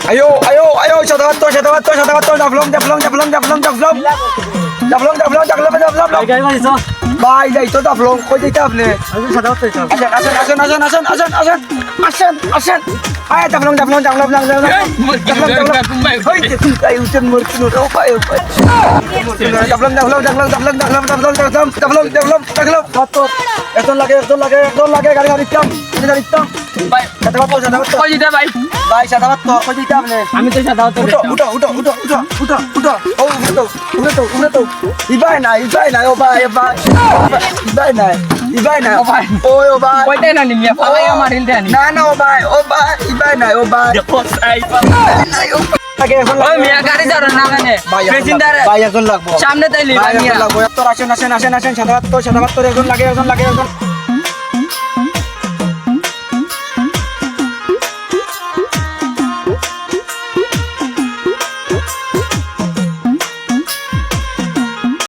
Ayo, ayo, ayo, satawato, dablong. Bye, যাই তো দাফলং কই দিতে আপনি আসেন আয় দাফলং হই তুই কাই উঠেন মরছিন ও পায় দাফলং কত এত লাগে গাড়ি চাম ভাই সাদাওয়াত কই দিতে ভাই সাদাওয়াত কই দিতে আপনি আমি তো সাদাওয়াত উঠো ইবাই না ও ভাই ইবাই না ও ভাই ও ভাই কইতে না নিমিয়া ফালাই মারিল দেনি না ও ভাই ইবাই না ও ভাই দেখো সাই আগে এখন ওই মিয়া গাড়ি ধরো না মানে প্রেসিডেন্ট ভাই এখন লাগবো সামনে তাইলি ভাই মিয়া লাগবো তো আসেন সাদাওয়াত এখন লাগে